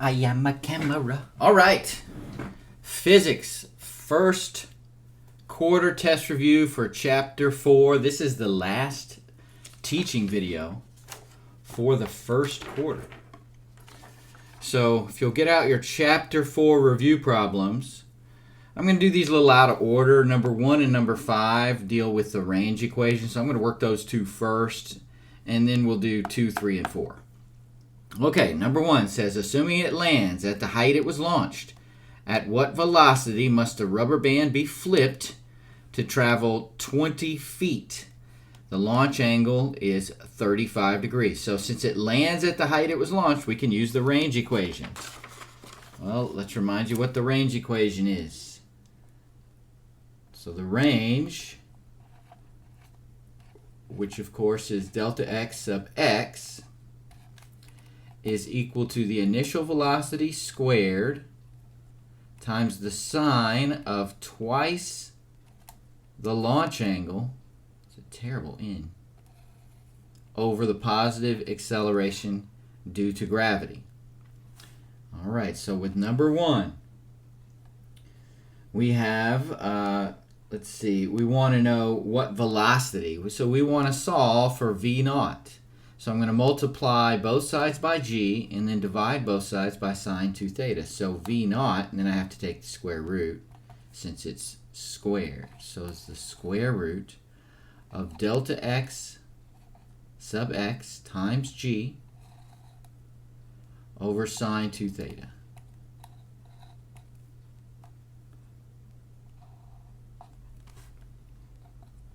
I am a camera. All right. Physics, first quarter test review for chapter 4. This is the last teaching video for the first quarter. So if you'll get out your chapter 4 review problems, I'm going to do these a little out of order. Number 1 and number 5 deal with the range equation. So I'm going to work those two first, and then we'll do 2, 3, and 4. Okay, number 1 says, assuming it lands at the height it was launched, at what velocity must the rubber band be flipped to travel 20 feet? The launch angle is 35 degrees. So since it lands at the height it was launched, we can use the range equation. Well, let's remind you what the range equation is. So the range, which of course is delta x sub x, is equal to the initial velocity squared times the sine of twice the launch angle, it's a terrible N, over the positive acceleration due to gravity. All right, so with number 1, we have, let's see, we want to know what velocity. So we want to solve for V naught. So I'm going to multiply both sides by g and then divide both sides by sine 2 theta. So V naught, and then I have to take the square root since it's squared. So it's the square root of delta x sub x times g over sine 2 theta.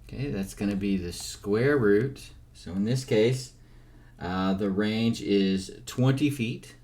Okay, that's going to be the square root. So in this case, the range is 20 feet.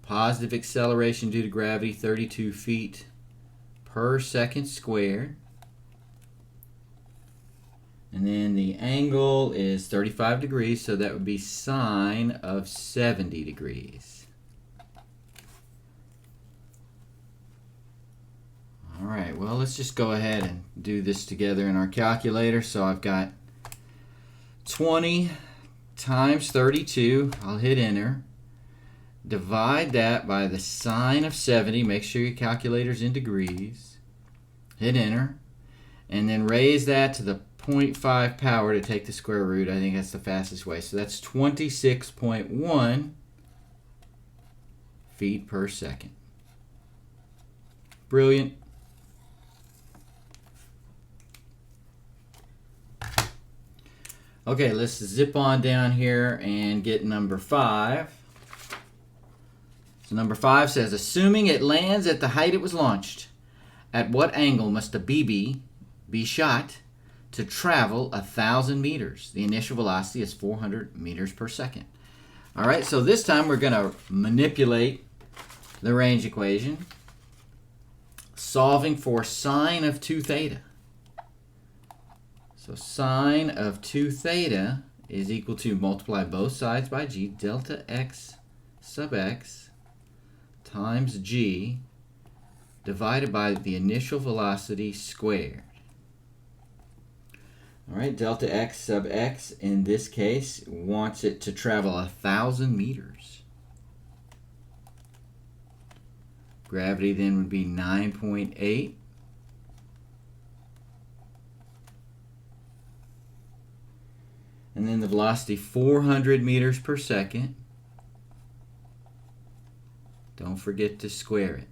Positive acceleration due to gravity, 32 feet per second squared. And then the angle is 35 degrees, so that would be sine of 70 degrees. All right, well, let's just go ahead and do this together in our calculator. So I've got 20 times 32, I'll hit enter. Divide that by the sine of 70, make sure your calculator's in degrees. Hit enter. And then raise that to the 0.5 power to take the square root. I think that's the fastest way. So that's 26.1 feet per second. Brilliant. Okay, let's zip on down here and get number 5. So number 5 says, assuming it lands at the height it was launched, at what angle must a BB be shot to travel 1,000 meters? The initial velocity is 400 meters per second. All right, so this time we're going to manipulate the range equation, solving for sine of 2 theta. So sine of 2 theta is equal to multiply both sides by g, delta x sub x times g divided by the initial velocity squared. All right, delta x sub x in this case wants it to travel 1,000 meters. Gravity then would be 9.8. And then the velocity 400 meters per second. Don't forget to square it.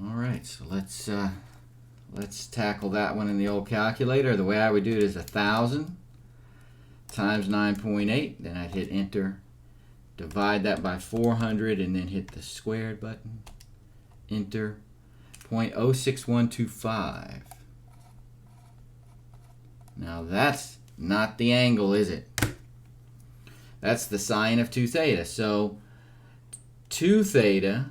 All right, so let's tackle that one in the old calculator. The way I would do it is 1,000 times 9.8. Then I'd hit enter, divide that by 400, and then hit the squared button. Enter. 0.06125. Now that's not the angle, is it? That's the sine of 2 theta. So 2 theta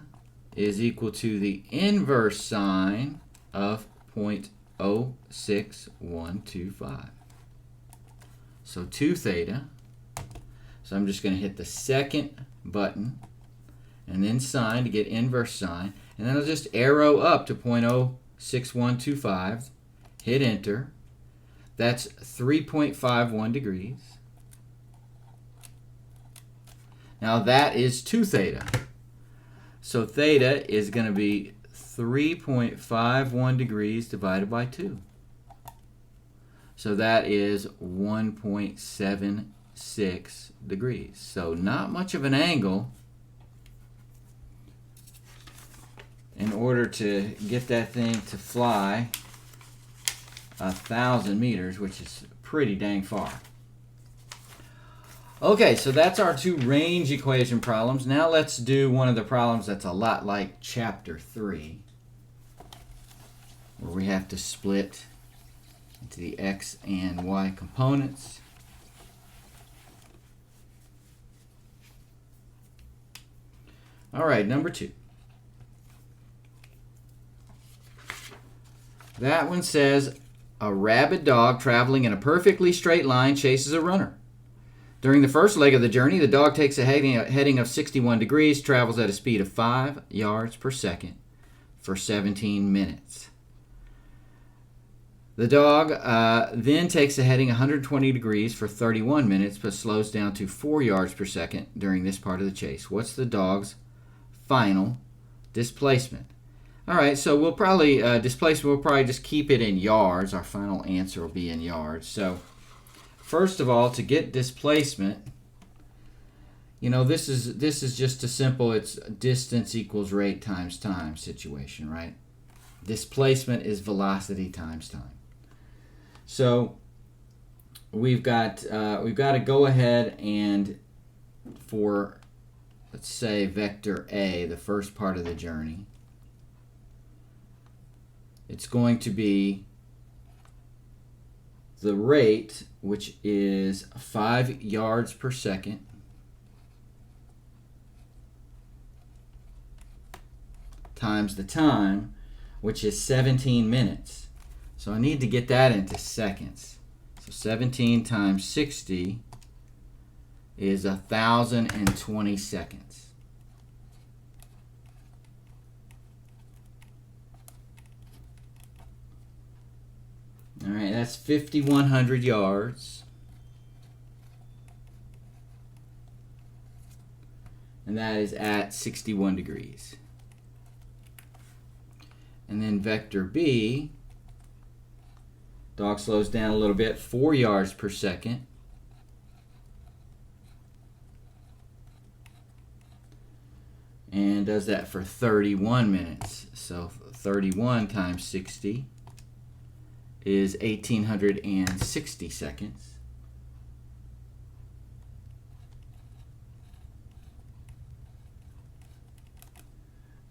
is equal to the inverse sine of 0.06125. So 2 theta. So I'm just going to hit the second button and then sine to get inverse sine. And then I'll just arrow up to 0.06125. Hit enter. That's 3.51 degrees. Now that is 2 theta. So theta is going to be 3.51 degrees divided by 2. So that is 1.76 degrees. So not much of an angle in order to get that thing to fly 1,000 meters, which is pretty dang far. Okay, so that's our 2 range equation problems. Now let's do one of the problems that's a lot like chapter 3, where we have to split into the x and y components. All right, number 2. That one says, a rabid dog traveling in a perfectly straight line chases a runner. During the first leg of the journey, the dog takes a heading of 61 degrees, travels at a speed of 5 yards per second for 17 minutes. The dog then takes a heading 120 degrees for 31 minutes, but slows down to 4 yards per second during this part of the chase. What's the dog's final displacement? All right, so we'll probably, displacement, we'll probably just keep it in yards. Our final answer will be in yards. So first of all, to get displacement, you know, this is just a simple, it's distance equals rate times time situation, right? Displacement is velocity times time. So we've got to go ahead and, for, let's say, vector A, the first part of the journey, it's going to be the rate, which is 5 yards per second, times the time, which is 17 minutes. So I need to get that into seconds. So 17 times 60 is 1,020 seconds. All right, that's 5,100 yards. And that is at 61 degrees. And then vector B, dog slows down a little bit, 4 yards per second. And does that for 31 minutes. So 31 times 60 is 1,860 seconds.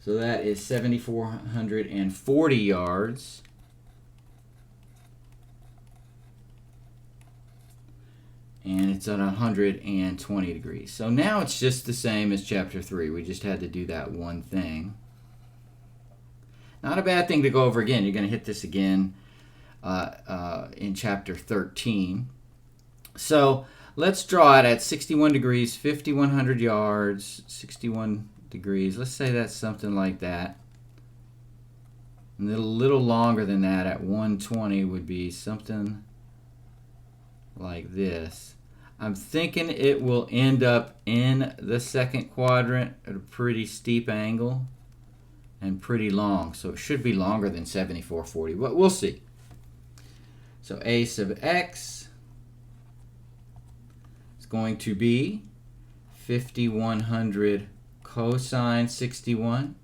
So that is 7,440 yards. And it's at 120 degrees. So now it's just the same as chapter 3. We just had to do that one thing. Not a bad thing to go over again. You're going to hit this again in chapter 13. So let's draw it at 61 degrees, 5,100 yards, 61 degrees. Let's say that's something like that. And a little longer than that at 120 would be something like this. I'm thinking it will end up in the second quadrant at a pretty steep angle and pretty long. So it should be longer than 7440, but we'll see. So a sub x is going to be 5,100 cosine 61.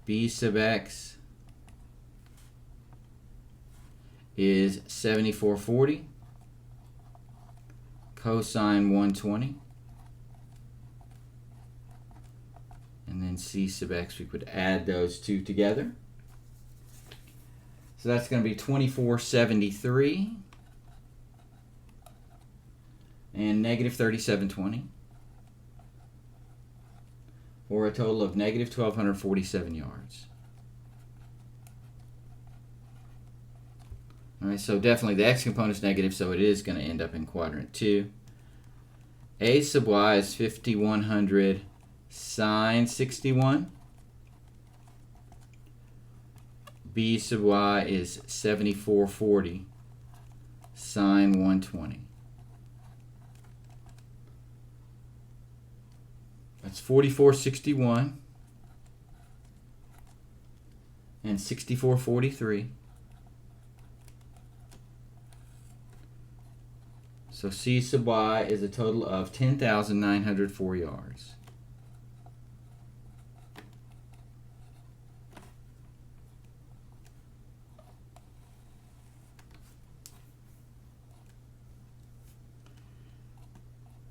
B sub x is 7440 cosine 120. And then c sub x, we could add those two together. So that's going to be 2473 and negative 3720, or a total of negative 1,247 yards. All right, so definitely the x component is negative, so it is going to end up in quadrant 2. A sub y is 5,100 sine 61. b sub y is 7440 sine 120. That's 4461 and 6443. So c sub y is a total of 10,904 yards.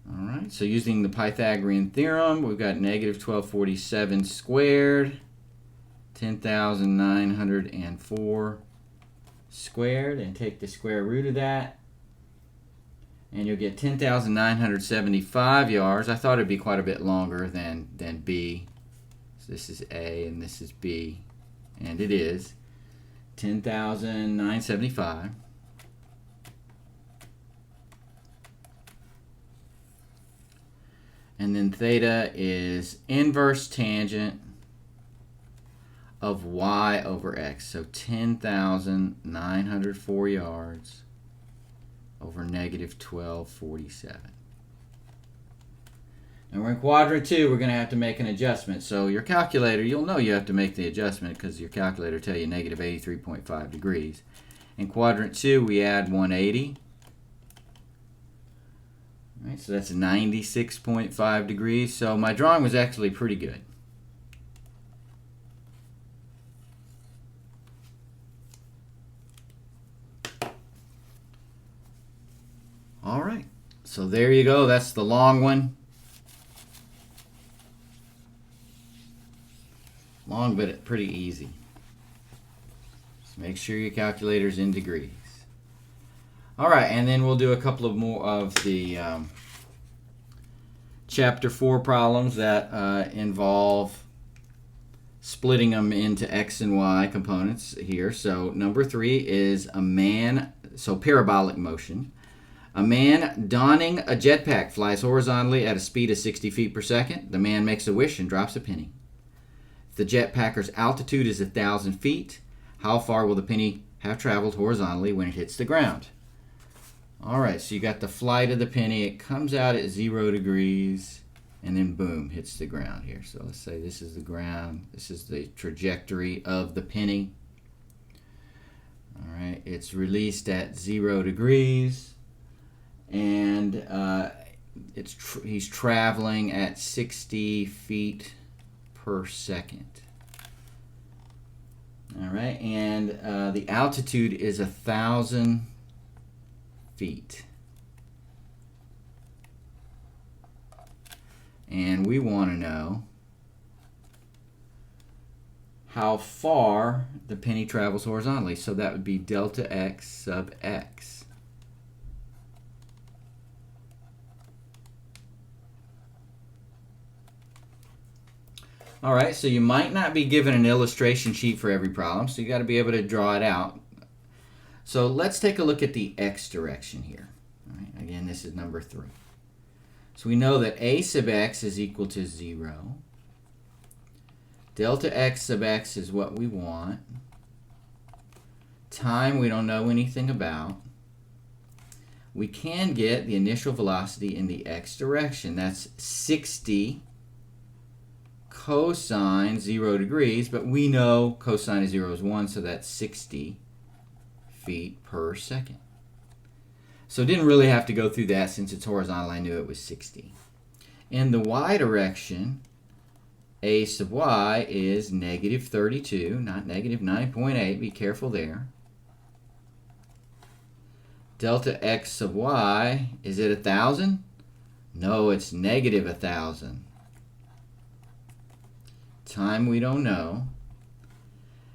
Alright, so using the Pythagorean theorem, we've got negative 1247 squared, 10,904 squared, and take the square root of that, and you'll get 10,975 yards. I thought it'd be quite a bit longer than B. So this is A and this is B, and it is 10,975. And then theta is inverse tangent of y over x. So 10,904 yards over negative 1247. And we're in quadrant 2. We're going to have to make an adjustment. So your calculator, you'll know you have to make the adjustment because your calculator will tell you negative 83.5 degrees. In quadrant 2, we add 180. Right, so that's 96.5 degrees. So my drawing was actually pretty good. All right, so there you go. That's the long one. Long, but pretty easy. Just make sure your calculator's in degrees. All right, and then we'll do a couple of more of the Chapter 4 problems that involve splitting them into x and y components here. So number 3 is parabolic motion. A man donning a jetpack flies horizontally at a speed of 60 feet per second. The man makes a wish and drops a penny. If the jetpacker's altitude is 1,000 feet, how far will the penny have traveled horizontally when it hits the ground? All right, so you got the flight of the penny. It comes out at 0 degrees, and then boom, hits the ground here. So let's say this is the ground. This is the trajectory of the penny. All right, it's released at 0 degrees, and he's traveling at 60 feet per second. All right, and the altitude is 1,000 feet. And we want to know how far the penny travels horizontally. So that would be delta x sub x. All right, so you might not be given an illustration sheet for every problem, so you got to be able to draw it out. So let's take a look at the x direction here. All right, again, this is number 3. So we know that a sub x is equal to 0. Delta x sub x is what we want. Time we don't know anything about. We can get the initial velocity in the x direction. That's 60 cosine 0 degrees, but we know cosine of 0 is 1, so that's 60 feet per second. So didn't really have to go through that since it's horizontal. I knew it was 60. In the y direction, a sub y is negative 32, not negative 9.8. Be careful there. Delta x sub y, is it 1,000? No, it's negative 1,000. Time we don't know.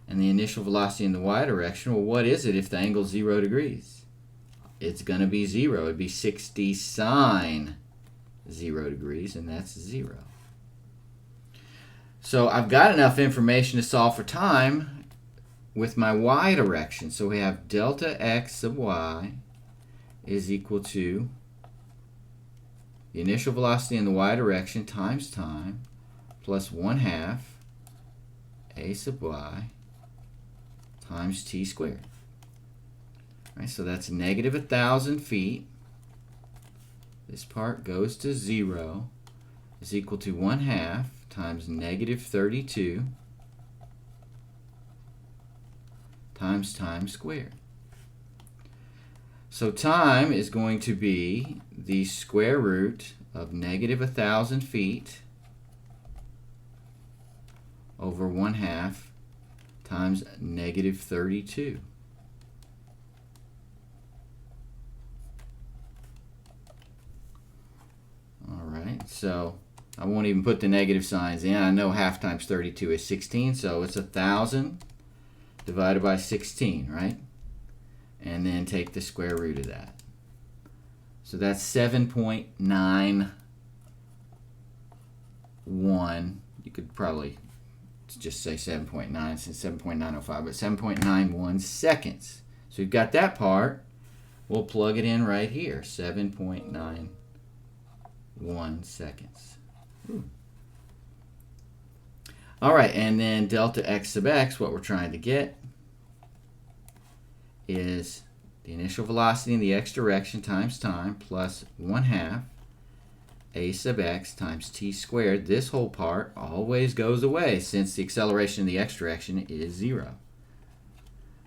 And the initial velocity in the y direction, well, what is it if the angle is 0 degrees? It's going to be 0. It'd be 60 sine 0 degrees, and that's 0. So I've got enough information to solve for time with my y direction. So we have delta x sub y is equal to the initial velocity in the y direction times time plus 1/2 a sub y times t squared. All right, so that's negative 1,000 feet. This part goes to 0 is equal to 1/2 times negative 32 times time squared. So time is going to be the square root of negative 1,000 feet over 1/2 times negative 32. All right, so I won't even put the negative signs in. I know half times 32 is 16, so it's 1,000 divided by 16, right? And then take the square root of that. So that's 7.91. You could probably just say 7.9 since 7.905, but 7.91 seconds. So we've got that part. We'll plug it in right here, 7.91 seconds. All right, and then delta x sub x, what we're trying to get is the initial velocity in the x direction times time plus 1/2 a sub x times t squared. This whole part always goes away since the acceleration in the x direction is 0.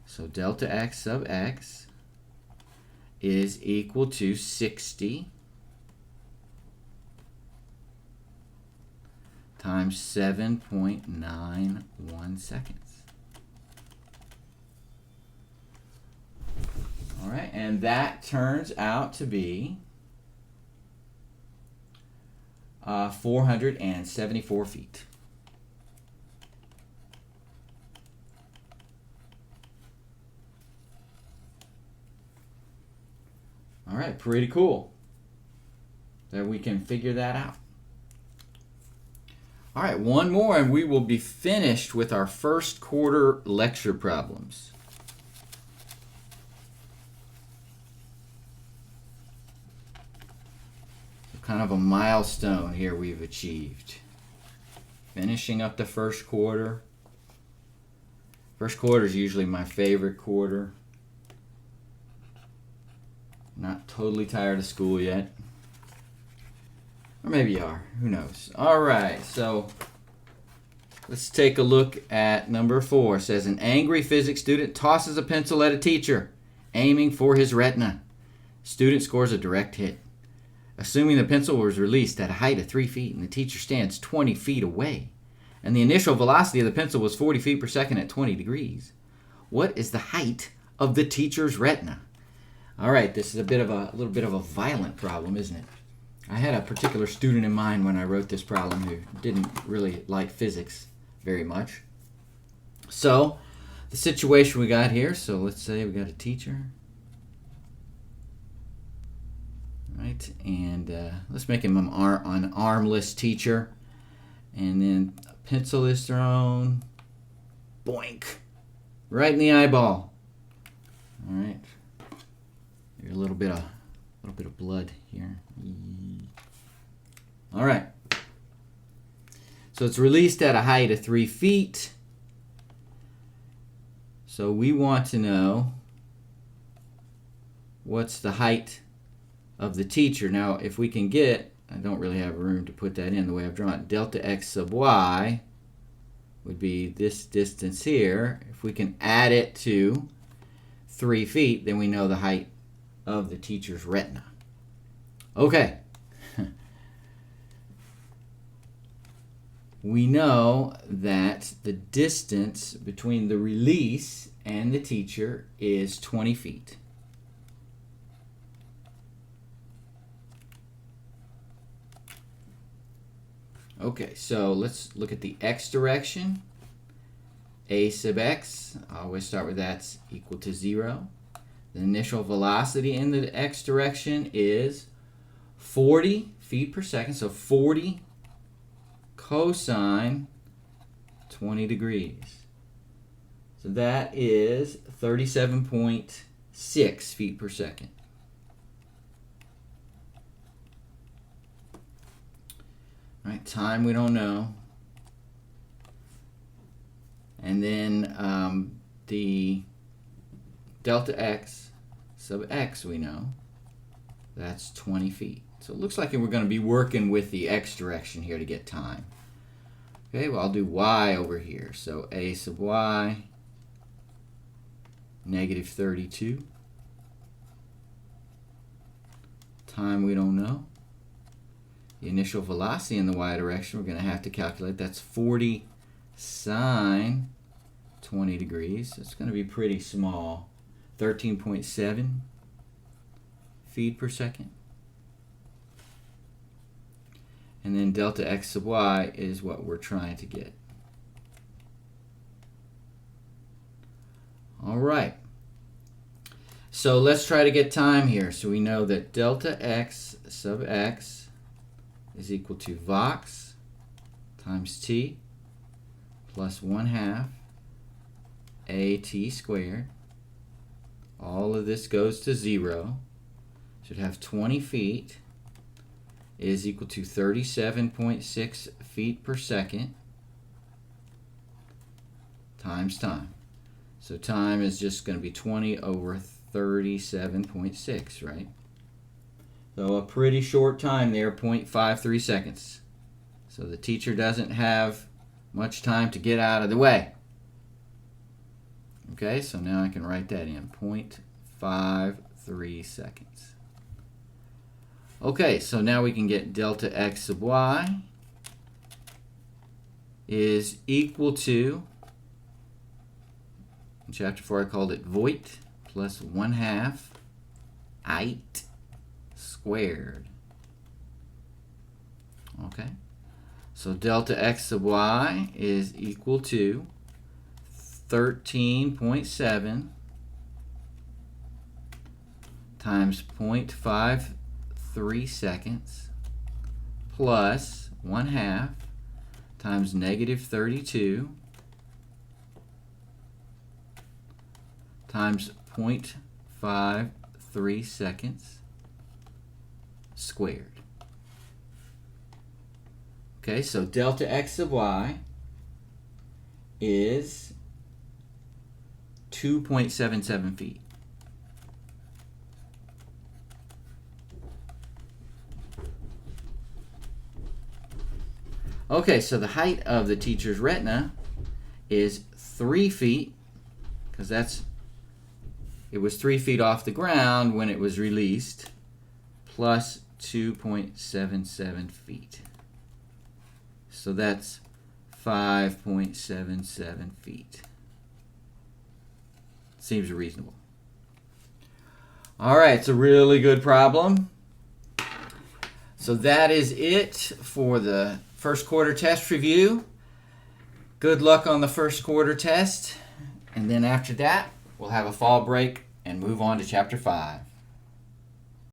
So delta x sub x is equal to 60 times 7.91 seconds. All right, and that turns out to be 474 feet. All right, pretty cool that we can figure that out. All right, one more and we will be finished with our first quarter lecture problems. Kind of a milestone here we've achieved. Finishing up the first quarter. First quarter is usually my favorite quarter. Not totally tired of school yet. Or maybe you are. Who knows? All right, so let's take a look at number 4. It says an angry physics student tosses a pencil at a teacher, aiming for his retina. Student scores a direct hit. Assuming the pencil was released at a height of 3 feet and the teacher stands 20 feet away, and the initial velocity of the pencil was 40 feet per second at 20 degrees, what is the height of the teacher's retina? All right, this is a little bit of a violent problem, isn't it? I had a particular student in mind when I wrote this problem who didn't really like physics very much. So the situation we got here, so let's say we got a teacher. Right, and let's make him an armless teacher. And then a pencil is thrown. Boink. Right in the eyeball. All right. There's a little bit of blood here. All right. So it's released at a height of 3 feet. So we want to know what's the height of the teacher. Now, if we can get, I don't really have room to put that in the way I've drawn it, delta x sub y would be this distance here. If we can add it to 3 feet, then we know the height of the teacher's retina. Okay. We know that the distance between the release and the teacher is 20 feet. Okay, so let's look at the x direction. A sub x, I always start with that's equal to 0. The initial velocity in the x direction is 40 feet per second, so 40 cosine 20 degrees. So that is 37.6 feet per second. All right, time we don't know. And then the delta x sub x, we know, that's 20 feet. So it looks like we're going to be working with the x direction here to get time. Okay, well, I'll do y over here. So a sub y, negative 32. Time we don't know. The initial velocity in the y direction we're going to have to calculate. That's 40 sine 20 degrees. It's going to be pretty small. 13.7 feet per second. And then delta x sub y is what we're trying to get. All right. So let's try to get time here. So we know that delta x sub x is equal to vox times t plus 1/2 at squared. All of this goes to 0. Should have 20 feet is equal to 37.6 feet per second times time. So time is just going to be 20 over 37.6, right? So a pretty short time there, 0.53 seconds. So the teacher doesn't have much time to get out of the way. Okay, so now I can write that in, 0.53 seconds. Okay, so now we can get delta x sub y is equal to, in chapter 4 I called it voigt, plus 1/2 height squared. Okay, so delta x sub y is equal to 13.7 times 0.53 seconds plus 1/2 times negative 32 times 0.53 seconds squared. Okay, so delta x sub y is 2.77 feet. Okay, so the height of the teacher's retina is 3 feet, because it was 3 feet off the ground when it was released, plus 2.77 feet. So that's 5.77 feet. Seems reasonable. All right, it's a really good problem. So that is it for the first quarter test review. Good luck on the first quarter test. And then after that, we'll have a fall break and move on to chapter 5.